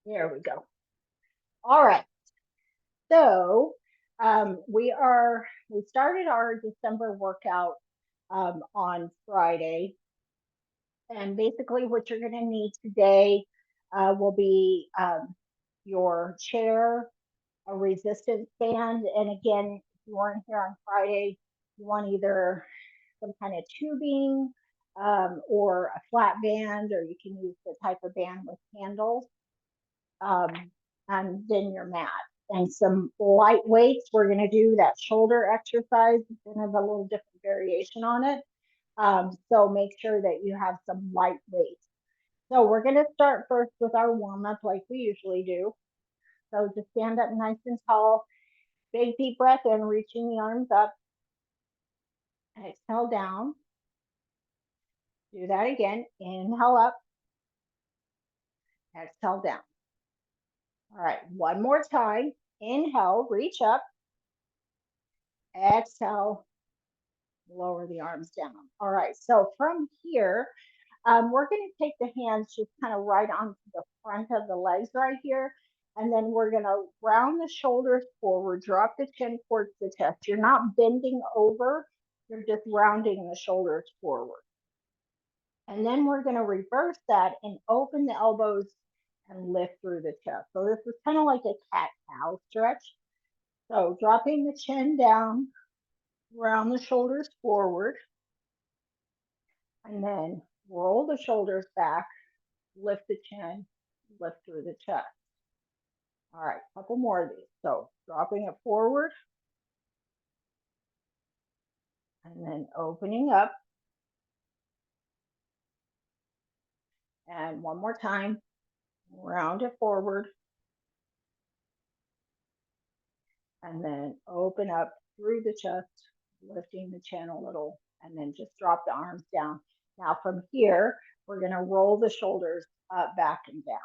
There we go. All right. So we started our December workout on Friday, and basically what you're going to need today will be your chair, a resistance band, and again, if you weren't here on Friday, you want either some kind of tubing or a flat band, or you can use the type of band with handles. um, and then your mat. And some light weights. We're going to do that shoulder exercise. It's going to have a little different variation on it. So make sure that you have some light weights. So we're going to start first with our warm up like we usually do. So just stand up nice and tall. Big deep breath in, reaching the arms up. Exhale down. Do that again. Inhale up. Exhale down. All right, one more time. Inhale, reach up. Exhale, lower the arms down. All right, so from here, we're going to take the hands just kind of right onto the front of the legs right here. And then we're going to round the shoulders forward, drop the chin towards the chest. You're not bending over, you're just rounding the shoulders forward. And then we're going to reverse that and open the elbows and lift through the chest. So this is kind of like a cat-cow stretch. So dropping the chin down, round the shoulders forward, and then roll the shoulders back, lift the chin, lift through the chest. All right, a couple more of these. So dropping it forward and then opening up. And one more time, round it forward and then open up through the chest, lifting the chin a little, and then just drop the arms down. Now from here, we're going to roll the shoulders up, back, and down.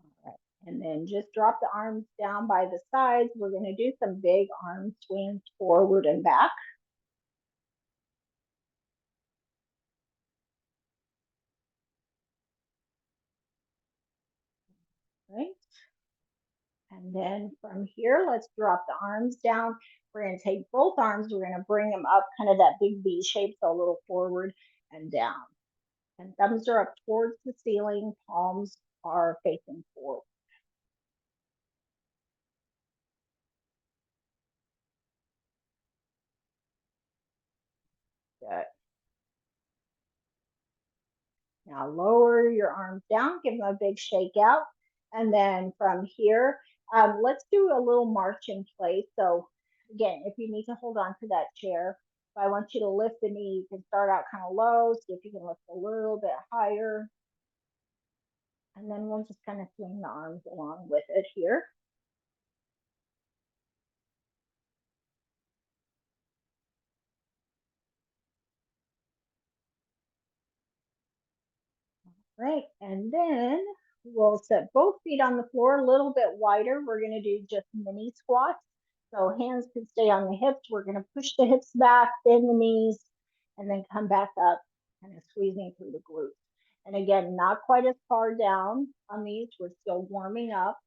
All right. And then just drop the arms down by the sides. We're going to do some big arm swings forward and back. Right. And then from here, let's drop the arms down. We're going to take both arms. We're going to bring them up, kind of that big V shape, so a little forward and down. And thumbs are up towards the ceiling. Palms are facing forward. Good. Now lower your arms down. Give them a big shake out. And then from here, let's do a little march in place. So again, if you need to hold on to that chair, if I want you to lift the knee, you can start out kind of low, see if you can lift a little bit higher. And then we'll just kind of swing the arms along with it here. Right, and then we'll set both feet on the floor a little bit wider. We're going to do just mini squats. So hands can stay on the hips. We're going to push the hips back, bend the knees, and then come back up, kind of squeezing through the glutes. And again, not quite as far down on these. We're still warming up.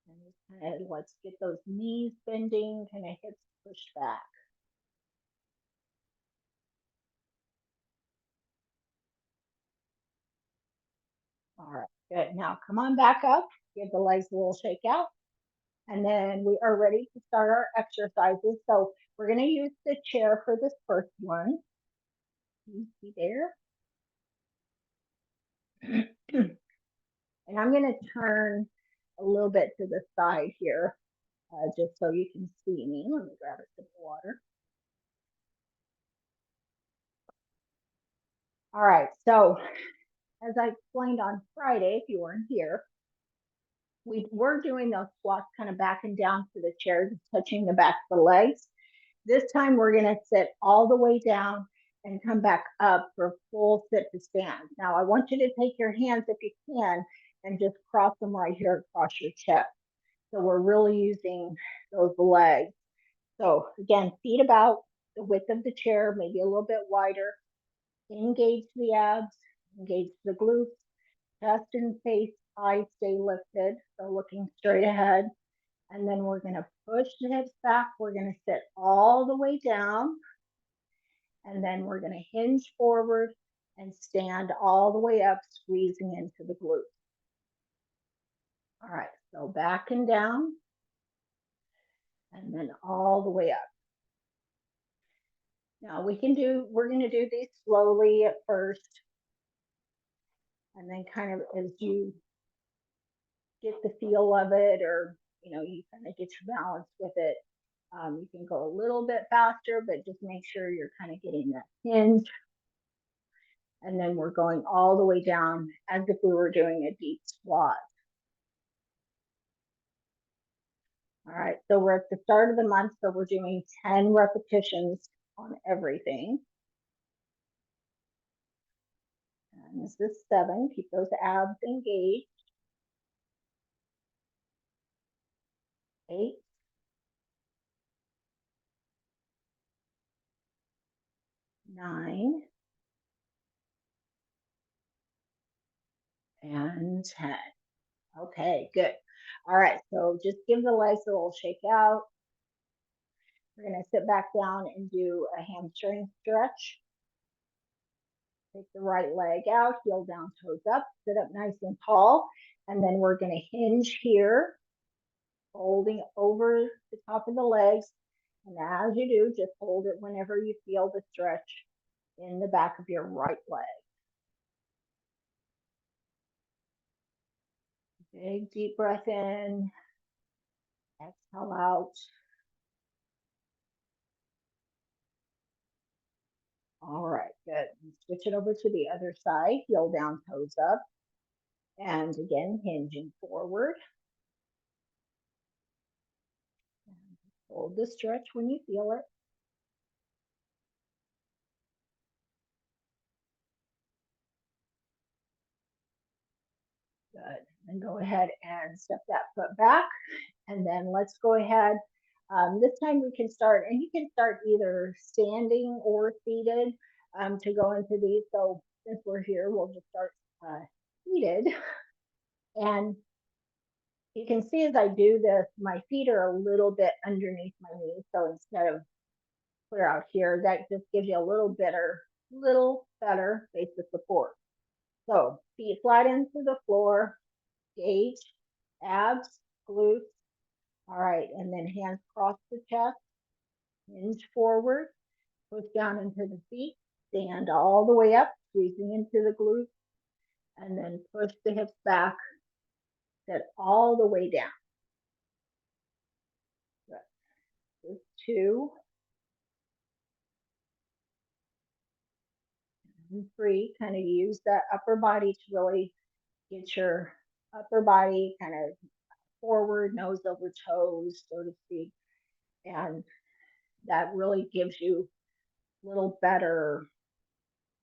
And kind of, let's get those knees bending, kind of hips pushed back. All right, good. Now come on back up. Give the legs a little shake out. And then we are ready to start our exercises. So we're going to use the chair for this first one. You see there? And I'm going to turn a little bit to the side here, just so you can see me. Let me grab a sip of water. All right, so as I explained on Friday, if you weren't here, we were doing those squats kind of back and down to the chair, just touching the back of the legs. This time we're going to sit all the way down and come back up for full sit to stand. Now I want you to take your hands, if you can, and just cross them right here across your chest. So we're really using those legs. So again, feet about the width of the chair, maybe a little bit wider. Engage the abs, engage the glutes, chest and face, eyes stay lifted, so looking straight ahead. And then we're going to push the hips back. We're going to sit all the way down. And then we're going to hinge forward and stand all the way up, squeezing into the glutes. All right, so back and down, and then all the way up. Now we're going to do these slowly at first. And then kind of as you get the feel of it, or, you kind of get your balance with it, you can go a little bit faster, but just make sure you're kind of getting that hinge. And then we're going all the way down as if we were doing a deep squat. All right, so we're at the start of the month, so we're doing 10 repetitions on everything. And this is 7. Keep those abs engaged. 8. 9. And 10. Okay, good. All right, so just give the legs a little shake out. We're going to sit back down and do a hamstring stretch. Take the right leg out, heel down, toes up, sit up nice and tall. And then we're going to hinge here, holding over the top of the legs. And as you do, just hold it whenever you feel the stretch in the back of your right leg. Big deep breath in, exhale out. All right, good. Switch it over to the other side, heel down, toes up. And again, hinging forward. And hold the stretch when you feel it. Good. And go ahead and step that foot back. And then let's go ahead. This time we can start, and you can start either standing or seated to go into these. So since we're here, we'll just start seated. And you can see as I do this, my feet are a little bit underneath my knees. So instead of clear out here, that just gives you a little better base of support. So feet flat into the floor, gauge, abs, glutes. All right, and then hands cross the chest, hinge forward, push down into the feet, stand all the way up, squeezing into the glutes, and then push the hips back, sit all the way down. Good. 2, and 3. Kind of use that upper body to really get your upper body kind of forward, nose over toes, so to speak. And that really gives you a little better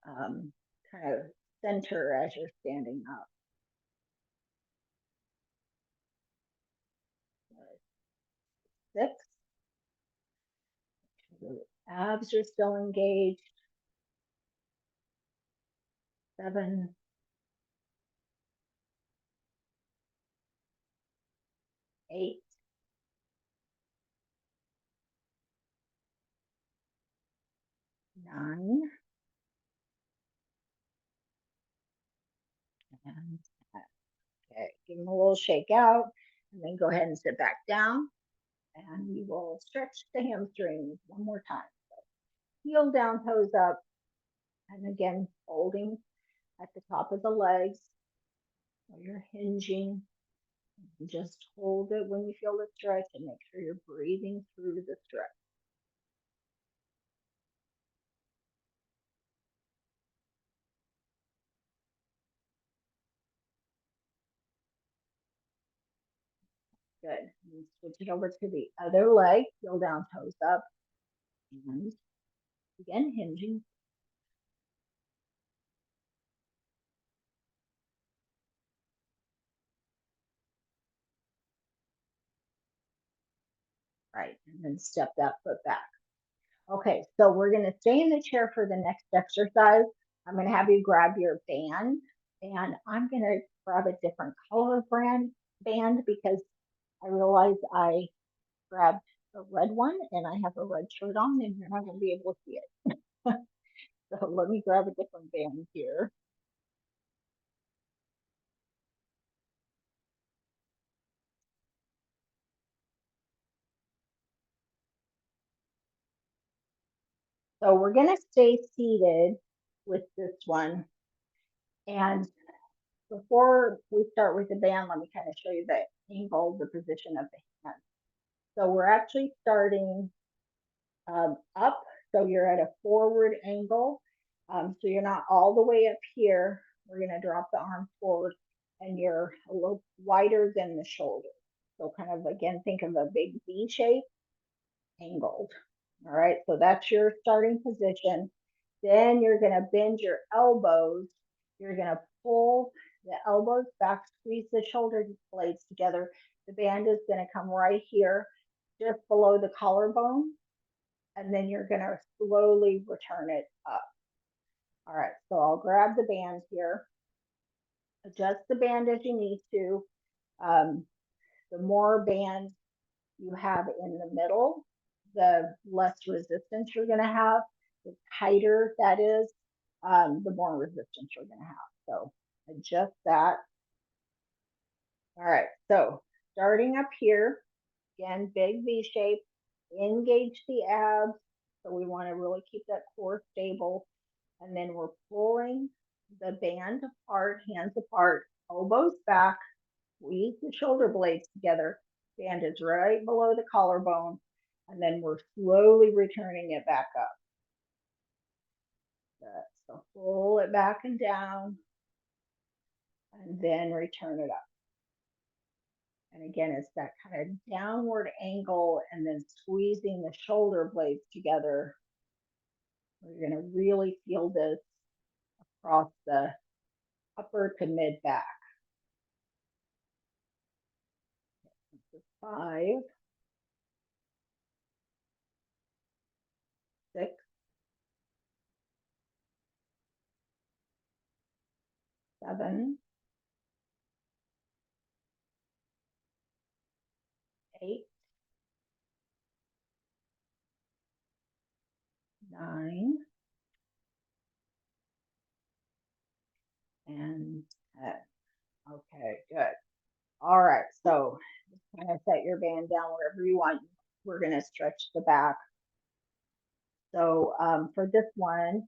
kind of center as you're standing up. 6. The abs are still engaged. 7. 8. 9. And 10. Okay, give them a little shake out, and then go ahead and sit back down. And we will stretch the hamstrings one more time. So heel down, toes up, and again, holding at the top of the legs. So you're hinging. Just hold it when you feel the stretch and make sure you're breathing through the stretch. Good. And switch it over to the other leg, heel down, toes up, and again, hinging. right, and then step that foot back. Okay, so we're gonna stay in the chair for the next exercise. I'm gonna have you grab your band, and I'm gonna grab a different color band because I realize I grabbed a red one and I have a red shirt on and you're not gonna be able to see it. So let me grab a different band here. So we're gonna stay seated with this one. And before we start with the band, let me kind of show you the angle, the position of the hand. So we're actually starting up. So you're at a forward angle. So you're not all the way up here. We're going to drop the arm forward and you're a little wider than the shoulder. So kind of, again, think of a big V shape, angled. All right, so that's your starting position. Then you're going to bend your elbows. You're going to pull the elbows back, squeeze the shoulder blades together. The band is going to come right here, just below the collarbone. And then you're going to slowly return it up. All right, so I'll grab the band here. Adjust the band as you need to. The more band you have in the middle, the less resistance you're going to have. The tighter that is, the more resistance you're going to have. So adjust that. All right, so starting up here, again, big V shape, engage the abs. So we want to really keep that core stable. And then we're pulling the band apart, hands apart, elbows back, squeeze the shoulder blades together. Band is right below the collarbone. And then we're slowly returning it back up. So pull it back and down, and then return it up. And again, it's that kind of downward angle and then squeezing the shoulder blades together. We're going to really feel this across the upper to mid back. 5, 6, 7, 8, 9, and 10. Okay, good. All right, so just kind of set your band down wherever you want. We're going to stretch the back. So for this one,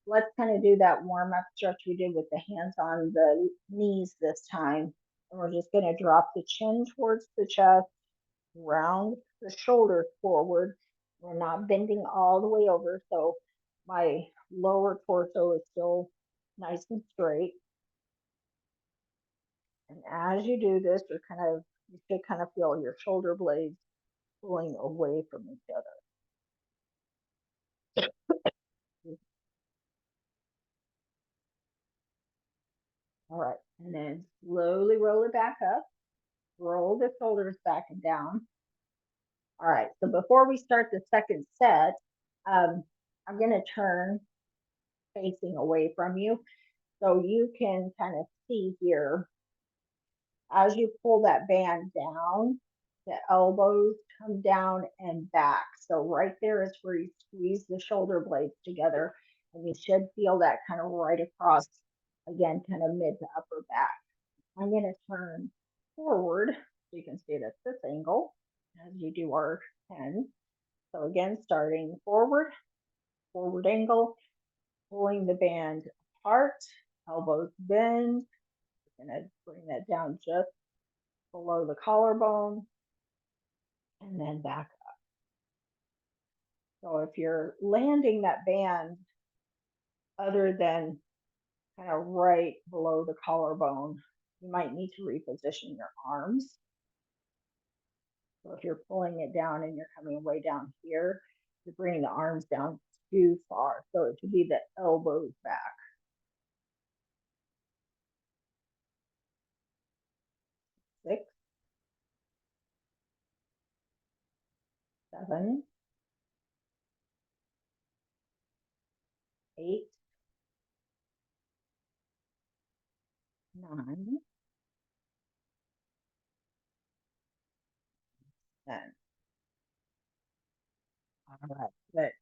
let's kind of do that warm up stretch we did with the hands on the knees this time. And we're just going to drop the chin towards the chest, round the shoulders forward. We're not bending all the way over, so my lower torso is still nice and straight. And as you do this, you should kind of feel your shoulder blades pulling away from each other. All right, and then slowly roll it back up. Roll the shoulders back and down. All right, so before we start the second set, I'm going to turn facing away from you so you can kind of see here as you pull that band down, the elbows come down and back. So right there is where you squeeze the shoulder blades together, and you should feel that kind of right across, again, kind of mid to upper back. I'm going to turn forward so you can see it at this angle as you do our 10. So again, starting forward, forward angle, pulling the band apart, elbows bend. We're going to bring that down just below the collarbone and then back up. So if you're landing that band other than kind of right below the collarbone, you might need to reposition your arms. So if you're pulling it down and you're coming way down here, you're bringing the arms down too far. So it should be the elbows back. 6, 7, 8, 9, 10. All right, good.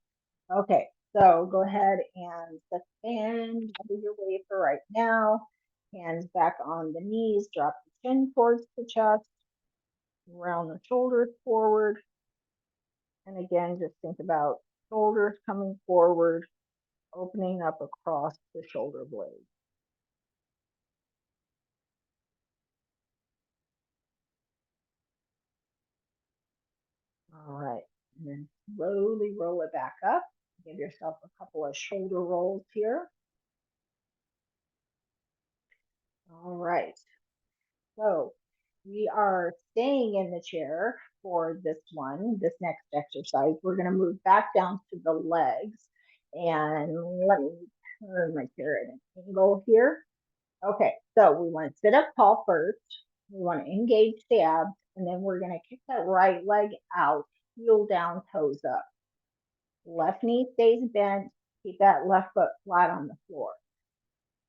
Okay, so go ahead and set the fan, double your weight for right now. Hands back on the knees, drop the chin towards the chest, round the shoulders forward. And again, just think about shoulders coming forward, opening up across the shoulder blade. All right, and then slowly roll it back up. Give yourself a couple of shoulder rolls here. All right, so we are staying in the chair for this one, this next exercise. We're going to move back down to the legs. And let me turn my chair at an angle here. Okay, so we want to sit up tall first. We want to engage the abs, and then we're going to kick that right leg out, heel down, toes up. Left knee stays bent. Keep that left foot flat on the floor.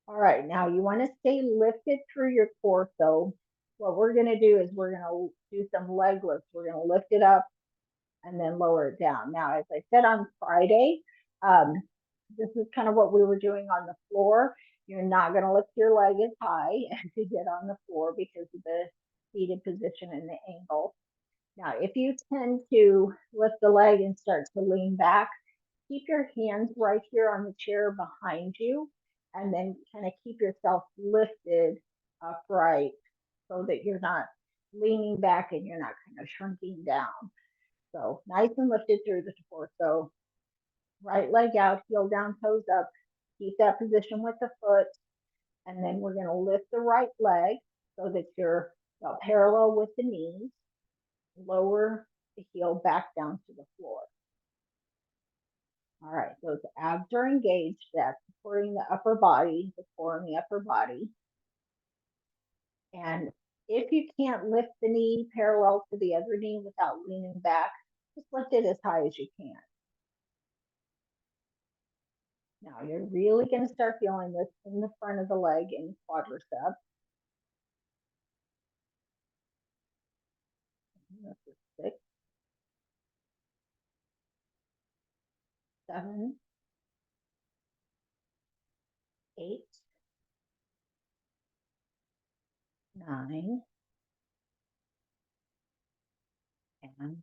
All right, now you want to stay lifted through your torso. What we're going to do is we're going to do some leg lifts. We're going to lift it up and then lower it down. Now, as I said on Friday, this is kind of what we were doing on the floor. You're not going to lift your leg as high as you get on the floor because of the seated position and the angle. Now, if you tend to lift the leg and start to lean back, keep your hands right here on the chair behind you, and then kind of keep yourself lifted upright so that you're not leaning back and you're not kind of shrinking down. So nice and lifted through the torso. Right leg out, heel down, toes up. Keep that position with the foot. And then we're going to lift the right leg so that you're parallel with the knees. Lower the heel back down to the floor. All right, those abs are engaged. That's supporting the upper body, the core and the upper body. And if you can't lift the knee parallel to the other knee without leaning back, just lift it as high as you can. Now you're really going to start feeling this in the front of the leg and quadriceps. This is 6, 7, 8, 9, and 10.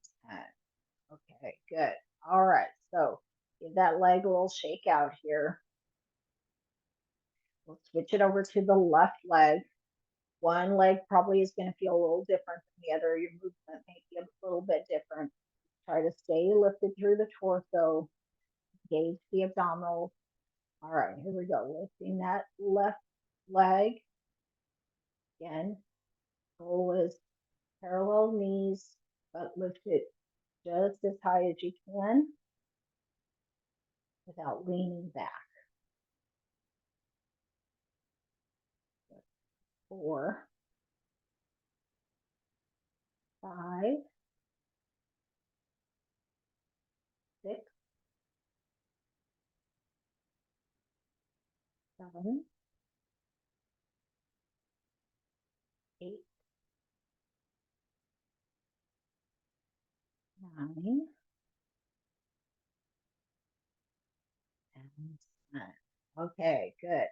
Okay, good. All right, so give that leg a little shake out here. We'll switch it over to the left leg. One leg probably is going to feel a little different than the other. Your movement may be a little bit different. Try to stay lifted through the torso, engage the abdominals. All right, here we go. Lifting that left leg. Again, goal is parallel knees, but lift it just as high as you can without leaning back. 4, 5, 6, 7, 8, 9, and 10. Okay, good.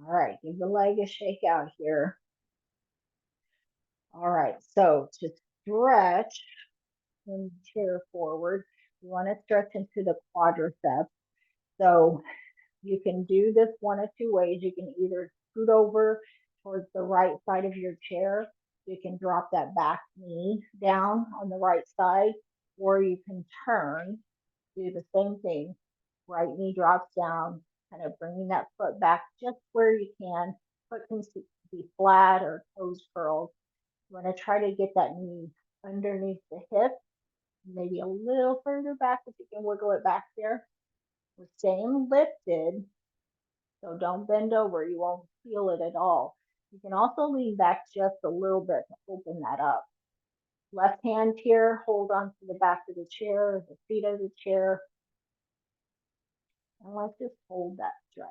All right, give the leg a shake out here. All right, so to stretch, and chair forward, you want to stretch into the quadriceps. So you can do this one of two ways. You can either scoot over towards the right side of your chair. You can drop that back knee down on the right side, or you can turn, do the same thing. Right knee drops down, kind of bringing that foot back just where you can. Foot can be flat or toes curled. You want to try to get that knee underneath the hip, maybe a little further back if you can wiggle it back there. We're staying lifted, so don't bend over. You won't feel it at all. You can also lean back just a little bit to open that up. Left hand here, hold on to the back of the chair, the feet of the chair, and let's just hold that stretch.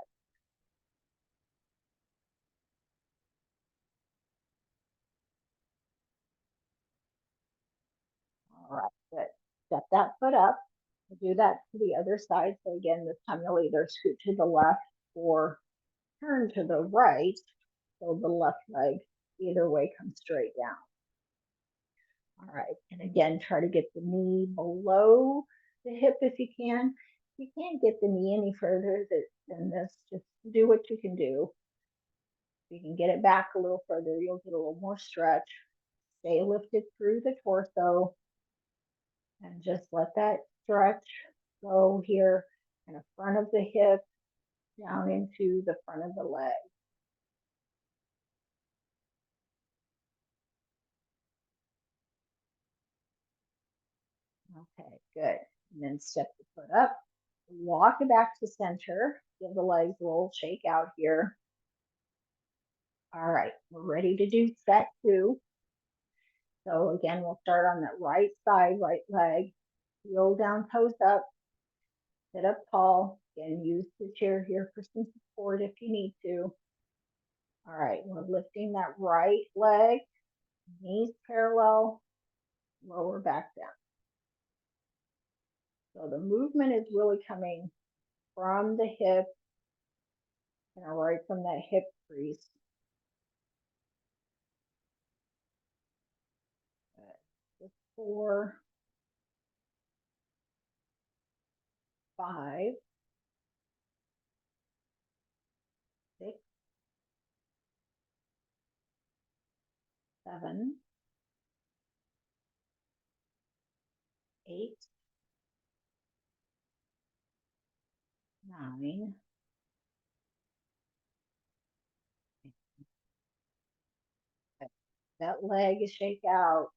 All right, good. Step that foot up. Do that to the other side. So again, this time you'll either scoot to the left or turn to the right. So the left leg, either way, comes straight down. All right, and again, try to get the knee below the hip if you can. If you can't get the knee any further than this, just do what you can do. If you can get it back a little further, you'll get a little more stretch. Stay lifted through the torso and just let that stretch go here in the front of the hip down into the front of the leg. Okay, good. And then step the foot up, walk it back to center, give the legs a little shake out here. All right, we're ready to do set two. So again, we'll start on that right side, right leg, heel down, toes up, sit up tall. Again, use the chair here for some support if you need to. All right, we're lifting that right leg, knees parallel, lower back down. So the movement is really coming from the hip, right from that hip crease. Good. 4, 5, 6, 7, 8, 9. That leg is shake out.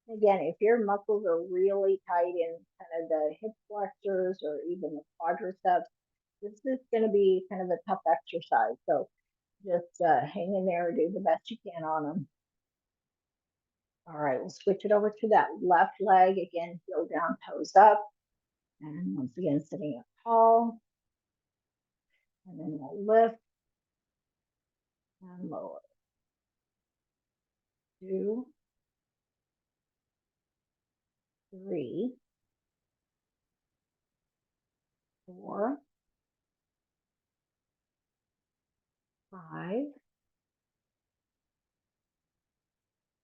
Again, if your muscles are really tight in kind of the hip flexors or even the quadriceps, this is going to be kind of a tough exercise. So just hang in there, do the best you can on them. All right, we'll switch it over to that left leg. Again, heel down, toes up. And once again, sitting up tall. And then we'll lift and lower. 2, 3, 4, 5,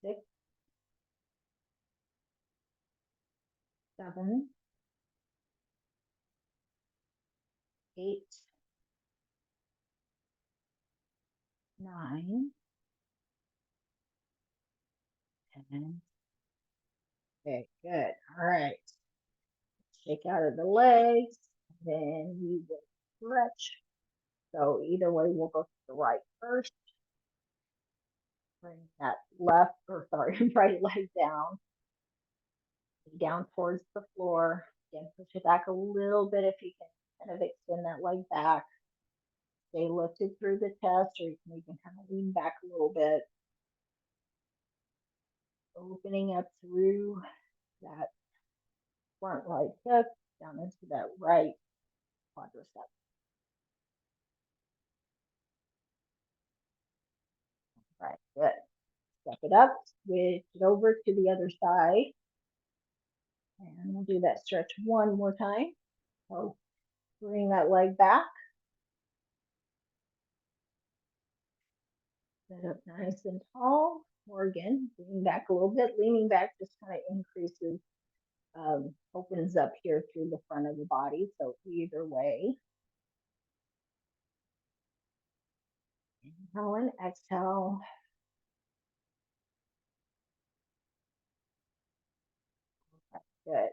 6, 7, 8, 9, 10. Okay, good. All right. Shake out of the legs. Then we will stretch. So either way, we'll go to the right first. Bring that left, or sorry, right leg down towards the floor. Again, push it back a little bit if you can kind of extend that leg back. Stay lifted through the chest, or you can even kind of lean back a little bit. Opening up through that front right hip, down into that right quadricep. All right, good. Step it up, switch it over to the other side. And we'll do that stretch one more time. So bring that leg back. Sit up nice and tall. Or again, leaning back a little bit. Leaning back just kind of increases, opens up here through the front of the body. So either way. Inhale and exhale. Good.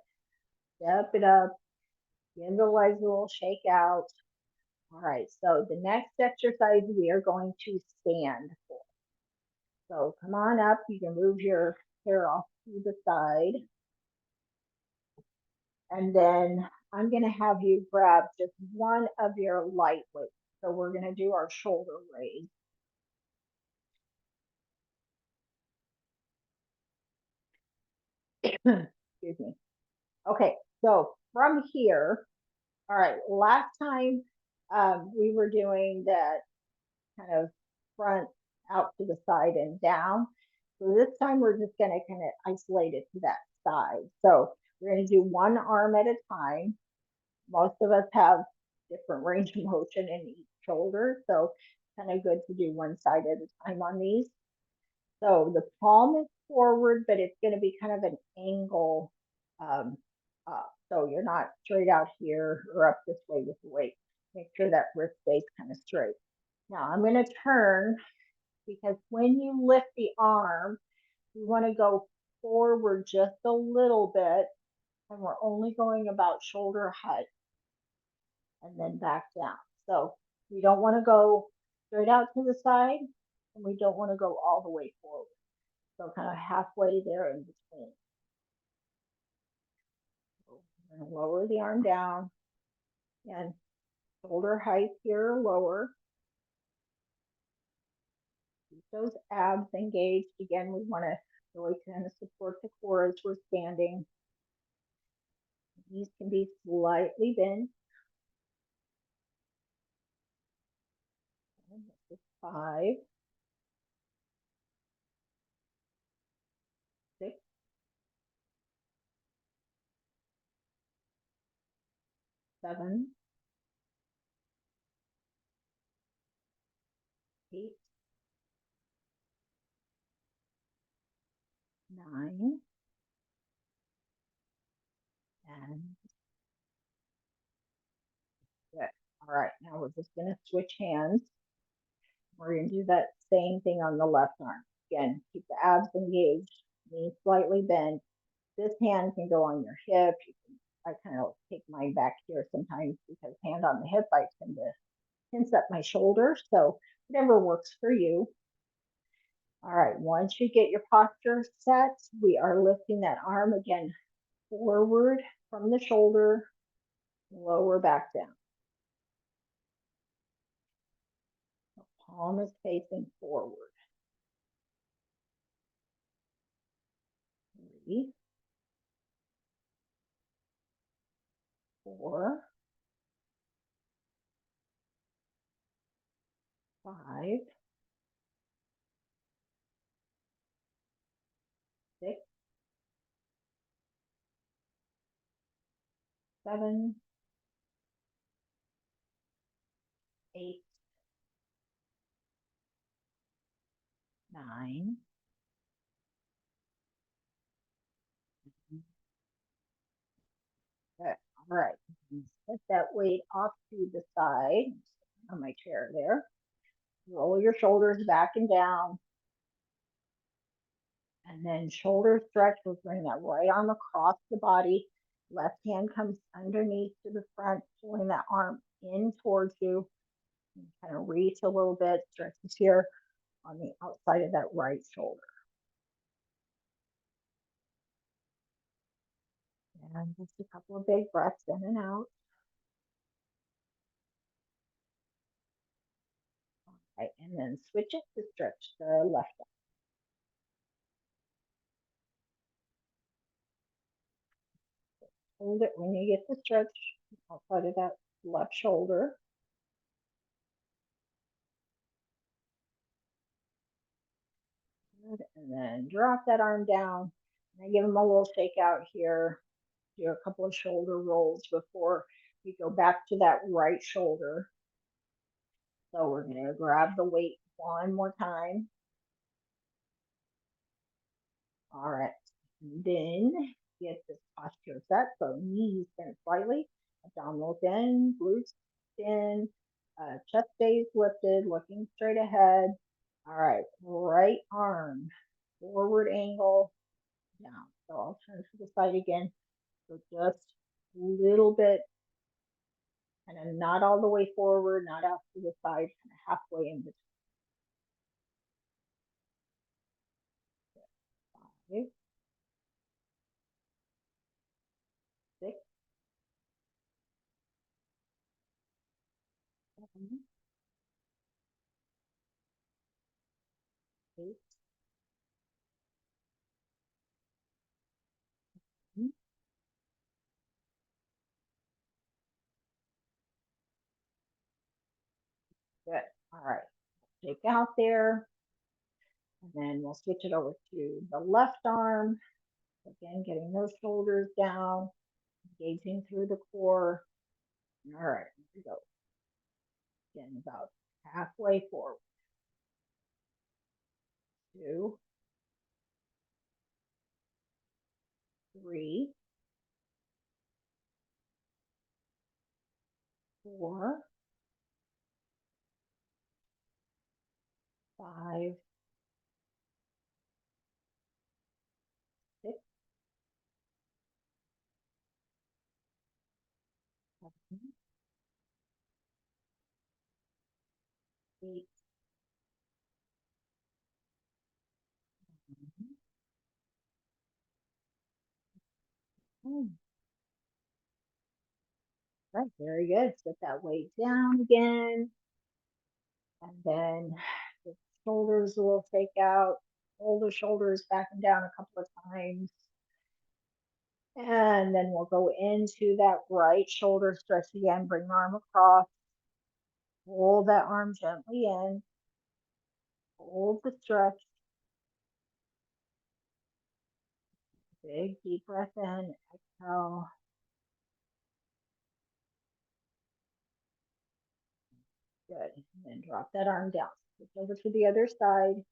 Step it up. Give the legs a little shake out. All right, so the next exercise we are going to stand for. So come on up. You can move your hair off to the side. And then I'm going to have you grab just one of your light weights. So we're going to do our shoulder raise. Excuse me. Okay, so from here, all right, last time we were doing that kind of front out to the side and down. So this time we're just going to kind of isolate it to that side. So we're going to do one arm at a time. Most of us have different range of motion in each shoulder. So kind of good to do one side at a time on these. So the palm is forward, but it's going to be kind of an angle up. So you're not straight out here or up this way with the weight. Make sure that wrist stays kind of straight. Now I'm going to turn because when you lift the arm, you want to go forward just a little bit, and we're only going about shoulder height and then back down. So we don't want to go straight out to the side, and we don't want to go all the way forward. So kind of halfway there in between. So we're going to lower the arm down and shoulder height here lower. Keep those abs engaged. Again, we want to really kind of support the core as we're standing. These can be slightly bent. And this is 5, 6, 7, 8, 9, and good. All right, now we're just going to switch hands. We're going to do that same thing on the left arm. Again, keep the abs engaged, knees slightly bent. This hand can go on your hip. I kind of take mine back here sometimes because hand on the hip, I tend to tense up my shoulder. So whatever works for you. All right, once you get your posture set, we are lifting that arm again forward from the shoulder, lower back down. The palm is facing forward. 3, 4, 5, 6, 7, 8, 9. Good. All right. Set that weight off to the side on my chair there. Roll your shoulders back and down. And then shoulder stretch. We'll bring that right arm across the body. Left hand comes underneath to the front, pulling that arm in towards you. And kind of reach a little bit, stretches here on the outside of that right shoulder. And just a couple of big breaths in and out. Okay, and then switch it to stretch the left arm. Hold it when you get the stretch outside of that left shoulder. Good. And then drop that arm down. And I give them a little shake out here. Do a couple of shoulder rolls before we go back to that right shoulder. So we're going to grab the weight one more time. All right. And then get this posture set. So knees bent slightly, abdominals in, glutes in, chest stays lifted, looking straight ahead. All right. Right arm, forward angle, down. So I'll turn to the side again. So just a little bit, kind of not all the way forward, not out to the side, kind of halfway in between. 5, 6, 7, 8, Good. All right. Take out there. And then we'll switch it over to the left arm. Again, getting those shoulders down, engaging through the core. All right, here we go. Again, about halfway forward. 2, 3, 4, 5, 6, 7, 8, 9. Right, very good. Set that weight down again. And then the shoulders will take out. Hold the shoulders back and down a couple of times. And then we'll go into that right shoulder stretch again. Bring the arm across. Hold that arm gently in. Hold the stretch. Big deep breath in. Exhale. Good. And then drop that arm down. Switch over to the other side.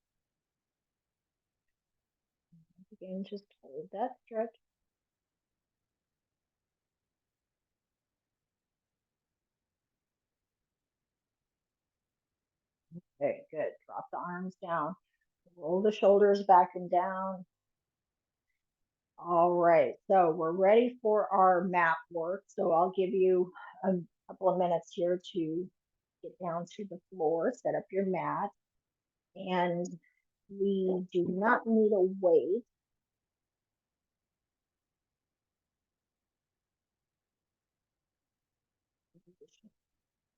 Again, just hold that stretch. Okay, good. Drop the arms down. Roll the shoulders back and down. All right, so we're ready for our mat work. So I'll give you a couple of minutes here to get down to the floor, set up your mat. And we do not need a weight.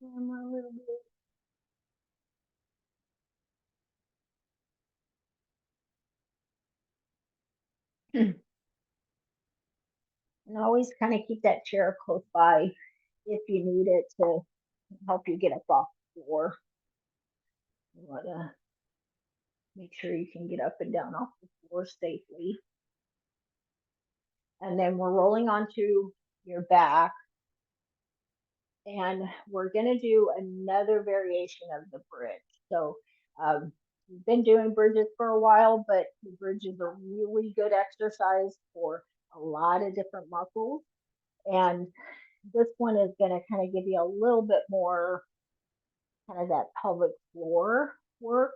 A little bit. And always kind of keep that chair close by if you need it to help you get up off the floor. You want to make sure you can get up and down off the floor safely. And then we're rolling onto your back. And we're going to do another variation of the bridge. So we've been doing bridges for a while, but the bridge is a really good exercise for a lot of different muscles. And this one is going to kind of give you a little bit more kind of that pelvic floor work,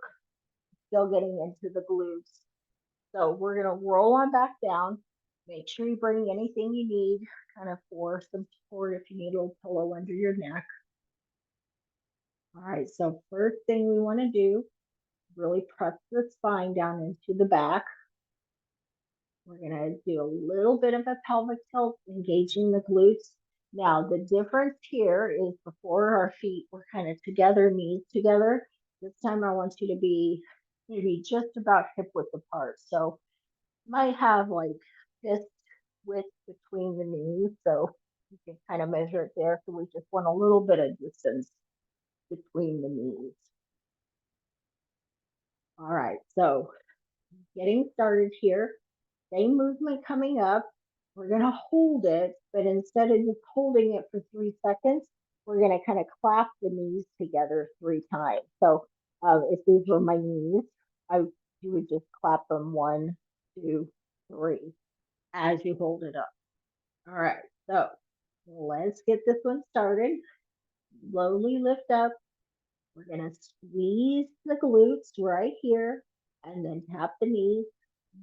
still getting into the glutes. So we're going to roll on back down. Make sure you bring anything you need kind of for some support if you need a little pillow under your neck. All right, so first thing we want to do, really press the spine down into the back. We're going to do a little bit of a pelvic tilt, engaging the glutes. Now, the difference here is before our feet were kind of together, knees together. This time I want you to be maybe just about hip width apart. So might have like fist width between the knees. So you can kind of measure it there. So we just want a little bit of distance between the knees. All right, so getting started here. Same movement coming up. We're going to hold it, but instead of just holding it for 3 seconds, we're going to kind of clasp the knees together 3 times. So if these were my knees, you would just clap them 1, 2, 3 as you hold it up. All right, so let's get this one started. Slowly lift up. We're going to squeeze the glutes right here and then tap the knees.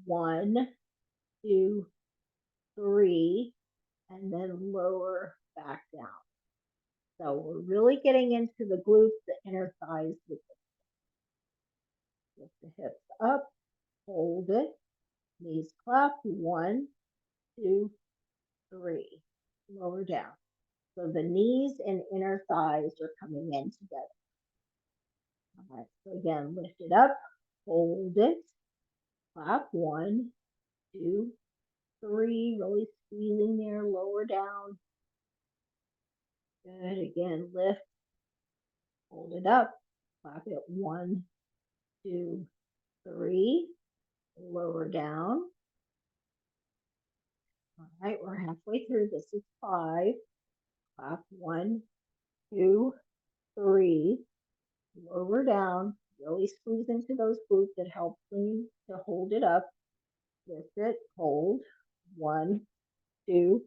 1, 2, 3, and then lower back down. So we're really getting into the glutes, the inner thighs, with the hips up, hold it, knees clap, 1, 2, 3, lower down. So the knees and inner thighs are coming in together. All right, so again, lift it up, hold it, clap, 1, 2, 3, really squeezing there, lower down. Good, again, lift, hold it up, Clap it 1, 2, 3. Lower down. All right, we're halfway through. This is 5. Clap 1, 2, 3. Lower down. Really squeeze into those glutes. It helps you to hold it up. Lift it, hold. 1, 2,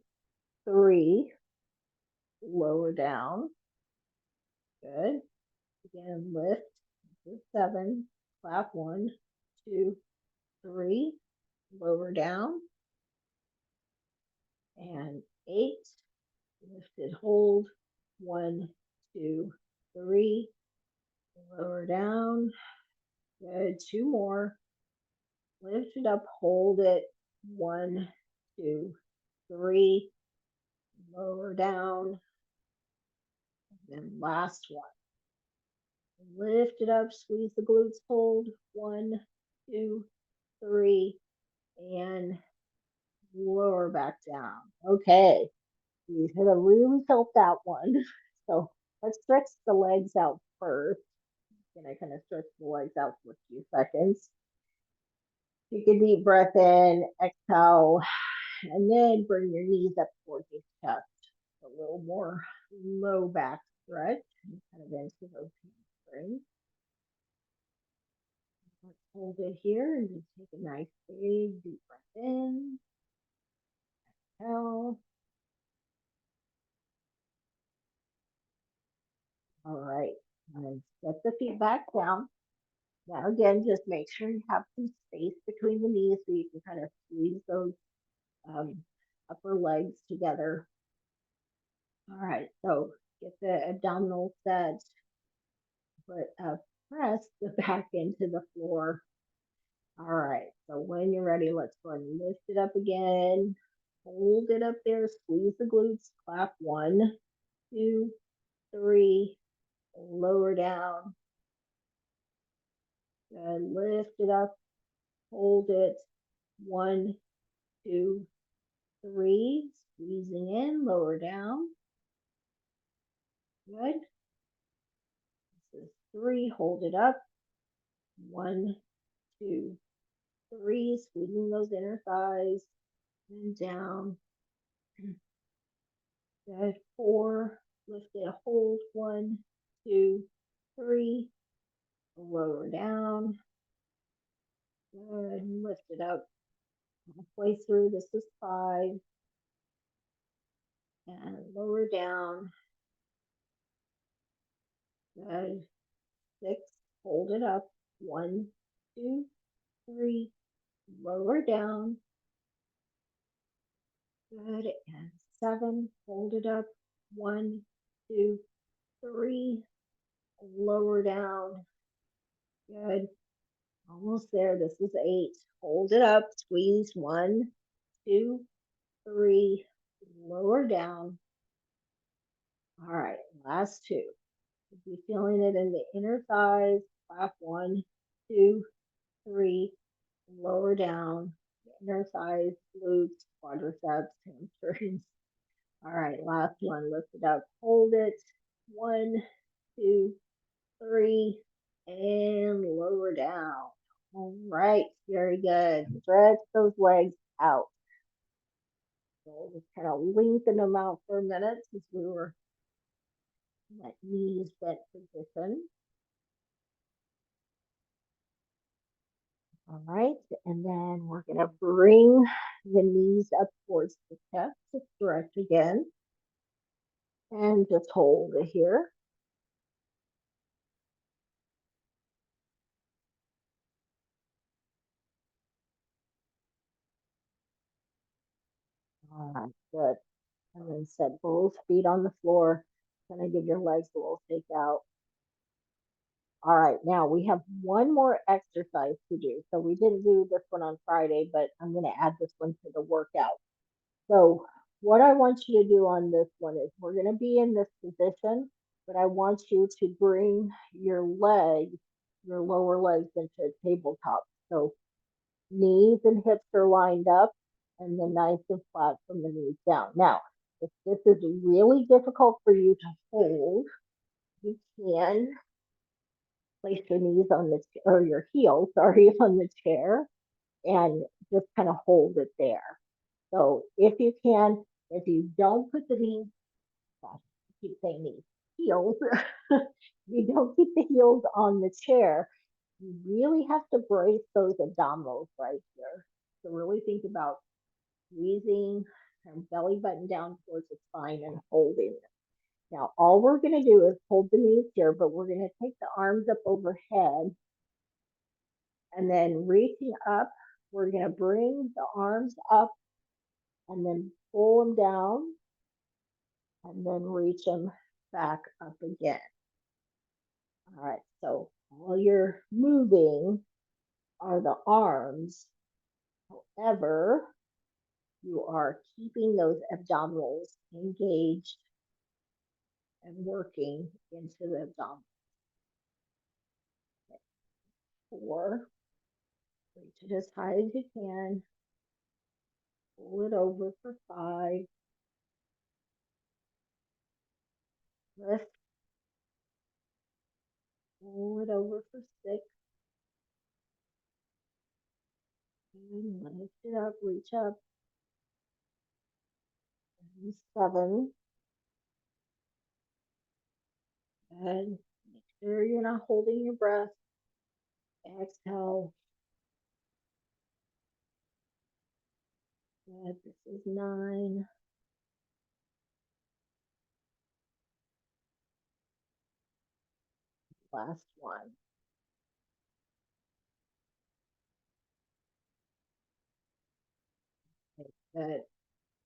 3. Lower down. Good. Again, lift. This is 7. Clap 1, 2, 3. Lower down. And 8. Lift it, hold. 1, 2, 3. Lower down. Good. 2 more. Lift it up, hold it. 1, 2, 3. Lower down. And then last one. Lift it up, squeeze the glutes, hold. 1, 2, 3. And lower back down. Okay. You could have really felt that one. So let's stretch the legs out first. And I kind of stretch the legs out for a few seconds. Take a deep breath in, exhale, and then bring your knees up towards your chest. A little more low back stretch, and kind of into those hamstrings. Let's hold it here and just take a nice big deep breath in. Exhale. All right, and set the feet back down. Now again, just make sure you have some space between the knees so you can kind of squeeze those upper legs together. All right, so get the abdominal set, but press the back into the floor. All right, so when you're ready, let's go ahead and lift it up again. Hold it up there, squeeze the glutes, clap 1, 2, 3, lower down. Good, lift it up, hold it, 1, 2, 3, squeezing in, lower down. Good. This is 3, hold it up, 1, 2, 3, squeezing those inner thighs, and down. Good, 4, lift it, hold, 1, 2, 3, lower down. Good, lift it up, halfway through, this is 5, and lower down. Good, 6, hold it up, 1, 2, 3, lower down. Good, and 7, hold it up, 1, 2, 3, lower down. Good, almost there. This is 8, hold it up, squeeze, 1, 2, 3, lower down. All right, last 2. If you're feeling it in the inner thighs, clap 1, 2, 3, lower down. Inner thighs, glutes, quadriceps, hamstrings. All right, last one. Lift it up, hold it. 1, 2, 3, and lower down. All right, very good. Stretch those legs out. So we'll just kind of lengthen them out for a minute since we were in that knees bent position. All right, and then we're going to bring the knees up towards the chest to stretch again. And just hold it here. All right, good. And then set both feet on the floor. Kind of give your legs a little shake out. All right, now we have one more exercise to do. So we didn't do this one on Friday, but I'm going to add this one to the workout. So what I want you to do on this one is we're going to be in this position, but I want you to bring your legs, your lower legs into tabletop. So knees and hips are lined up and then nice and flat from the knees down. Now, if this is really difficult for you to hold, you can place your knees on the, or your heels, sorry, on the chair and just kind of hold it there. So if you can, if you don't put the knees, gosh, I keep saying knees, heels, you don't keep the heels on the chair, you really have to brace those abdominals right here. So really think about squeezing and belly button down towards the spine and holding it. Now, all we're going to do is hold the knees here, but we're going to take the arms up overhead and then reaching up, we're going to bring the arms up and then pull them down and then reach them back up again. All right, so all you're moving are the arms. However, you are keeping those abdominals engaged and working into the abdominals. 4, reach it as high as you can. Pull it over for 5. Lift. Pull it over for 6. And lift it up, reach up. And 7. And make sure you're not holding your breath. Exhale. Good. This is 9. Last one. Okay, good.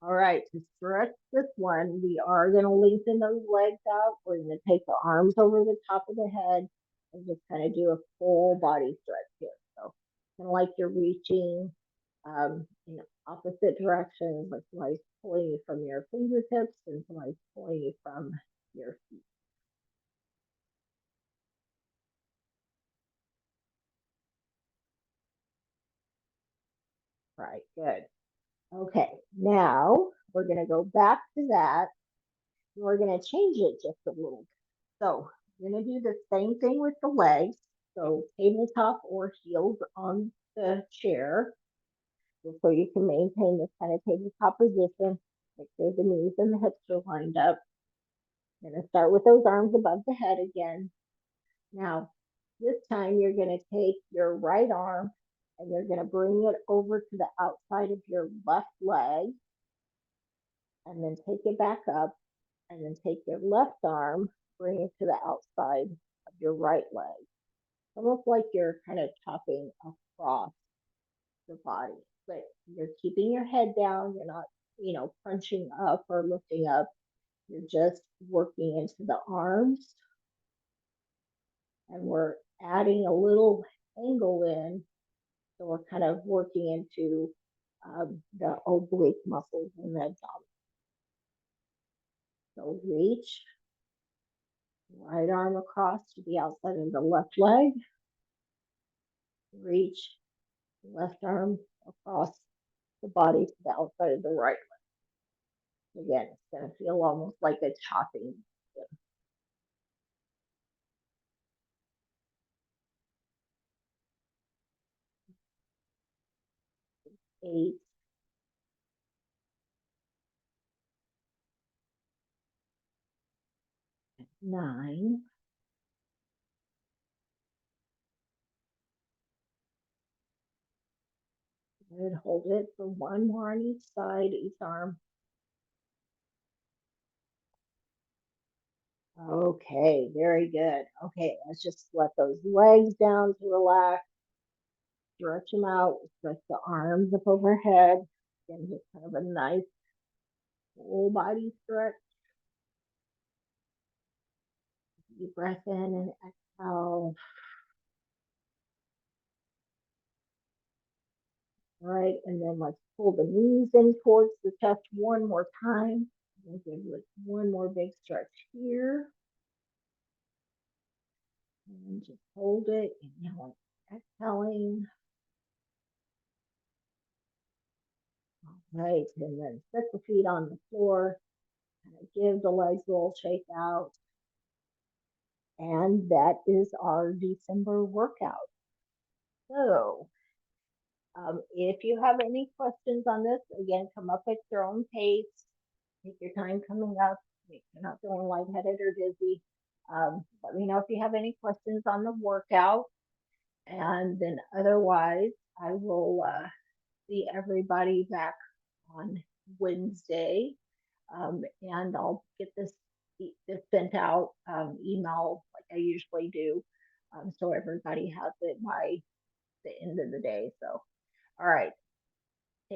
All right, to stretch this one, we are going to lengthen those legs out. We're going to take the arms over the top of the head and just kind of do a full body stretch here. So kind of like you're reaching in opposite directions, like somebody's pulling you from your fingertips and somebody's pulling you from your feet. Right, good. Okay, now we're going to go back to that. We're going to change it just a little bit. So we're going to do the same thing with the legs. So tabletop or heels on the chair. So you can maintain this kind of tabletop position. Make sure the knees and the hips are lined up. You're going to start with those arms above the head again. Now, this time you're going to take your right arm and you're going to bring it over to the outside of your left leg and then take it back up and then take your left arm, bring it to the outside of your right leg. Almost like you're kind of chopping across the body, but you're keeping your head down. You're not, punching up or lifting up. You're just working into the arms and we're adding a little angle in. So we're kind of working into the oblique muscles in the abdomen. So reach, right arm across to the outside of the left leg. Reach, left arm across the body to the outside of the right leg. Again, it's going to feel almost like a chopping. 8, 9, good. Hold it for one more on each side, each arm. Okay, very good. Okay, let's just let those legs down to relax. Stretch them out. Stretch the arms up overhead. And just kind of a nice full body stretch. Deep breath in and exhale. All right, and then let's pull the knees in towards the chest one more time. We'll give it one more big stretch here. And just hold it. And now I'm exhaling. All right, and then set the feet on the floor. Kind of give the legs a little shake out. And that is our December workout. So if you have any questions on this, again, come up at your own pace. Take your time coming up. If you're not feeling lightheaded or dizzy, let me know if you have any questions on the workout. And then otherwise, I will see everybody back on Wednesday. And I'll get this sent out email like I usually do, so everybody has it by the end of the day. So, all right.